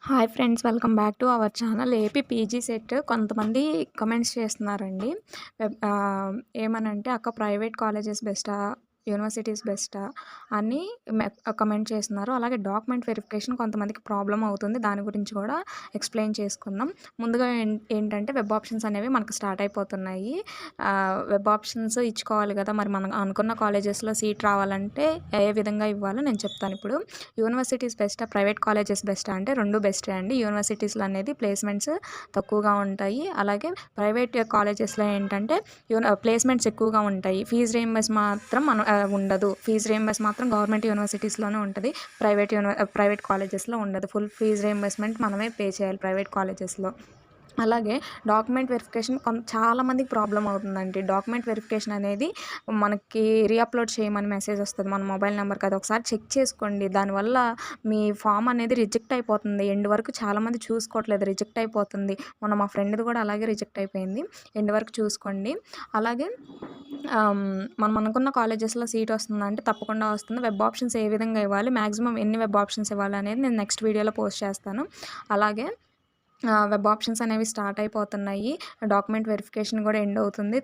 Hi friends, welcome back to our channel. AP PG set కొంతమంది comments చేస్తున్నారండి. ఏమనంటే అక్క ప్రైవేట్ కాలేజెస్ బెస్టా, యూనివర్సిటీస్ బెస్టా అని కమెంట్ చేస్తున్నారు. అలాగే డాక్యుమెంట్ వెరిఫికేషన్ కొంతమందికి ప్రాబ్లం అవుతుంది. దాని గురించి కూడా ఎక్స్ప్లెయిన్ చేసుకుందాం. ముందుగా ఏంటంటే వెబ్ ఆప్షన్స్ అనేవి మనకు స్టార్ట్ అయిపోతున్నాయి. వెబ్ ఆప్షన్స్ ఇచ్చుకోవాలి కదా, మరి మనం అనుకున్న కాలేజెస్లో సీట్ రావాలంటే ఏ విధంగా ఇవ్వాలో నేను చెప్తాను. ఇప్పుడు యూనివర్సిటీస్ బెస్టా, ప్రైవేట్ కాలేజెస్ బెస్టా అంటే రెండు బెస్టే అండి. యూనివర్సిటీస్లో అనేది ప్లేస్మెంట్స్ తక్కువగా ఉంటాయి. అలాగే ప్రైవేట్ కాలేజెస్లో ఏంటంటే ప్లేస్మెంట్స్ ఎక్కువగా ఉంటాయి. ఫీజు రీయింబర్స్ మాత్రం ఉండదు. ఫీజు రీయింబర్స్ మాత్రం గవర్నమెంట్ యూనివర్సిటీస్లోనే ఉంటుంది. ప్రైవేట్ కాలేజెస్లో ఉండదు. ఫుల్ ఫీజు రీయింబర్స్మెంట్ మనమే పే చేయాలి ప్రైవేట్ కాలేజెస్లో. అలాగే డాక్యుమెంట్ వెరిఫికేషన్ చాలామందికి ప్రాబ్లం అవుతుందండి. డాక్యుమెంట్ వెరిఫికేషన్ అనేది మనకి రీఅప్లోడ్ చేయమని మెసేజ్ వస్తుంది మన మొబైల్ నెంబర్కి. అది ఒకసారి చెక్ చేసుకోండి. దానివల్ల మీ ఫామ్ అనేది రిజెక్ట్ అయిపోతుంది. ఎండ్ వరకు చాలామంది చూసుకోవట్లేదు, రిజెక్ట్ అయిపోతుంది. మా ఫ్రెండ్ది కూడా అలాగే రిజెక్ట్ అయిపోయింది. ఎండ్ వరకు చూసుకోండి. అలాగే మనం అనుకున్న కాలేజెస్లో సీట్ వస్తుందంటే తప్పకుండా వస్తుంది. వెబ్ ఆప్షన్స్ ఏ విధంగా ఇవ్వాలి, మ్యాక్సిమం ఎన్ని వెబ్ ఆప్షన్స్ ఇవ్వాలి అనేది నేను నెక్స్ట్ వీడియోలో పోస్ట్ చేస్తాను. అలాగే వెబ్ ఆప్షన్స్ అనేవి స్టార్ట్ అయిపోతున్నాయి. డాక్యుమెంట్ వెరిఫికేషన్ కూడా ఎండ్ అవుతుంది.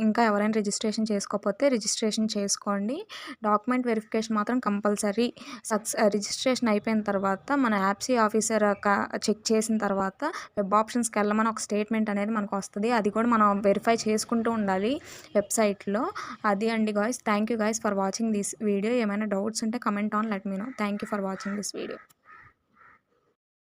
ఇంకా ఎవరైనా రిజిస్ట్రేషన్ చేసుకోకపోతే రిజిస్ట్రేషన్ చేసుకోండి. డాక్యుమెంట్ వెరిఫికేషన్ మాత్రం కంపల్సరీ. రిజిస్ట్రేషన్ అయిపోయిన తర్వాత మన యాప్సీ ఆఫీసర్ చెక్ చేసిన తర్వాత వెబ్ ఆప్షన్స్కి వెళ్ళమని ఒక స్టేట్మెంట్ అనేది మనకు వస్తుంది. అది కూడా మనం వెరిఫై చేసుకుంటూ ఉండాలి వెబ్సైట్లో. అది అండి guys. Thank you guys for watching this video. ఏమైనా డౌట్స్ ఉంటే comment on let me know. Thank you for watching this video.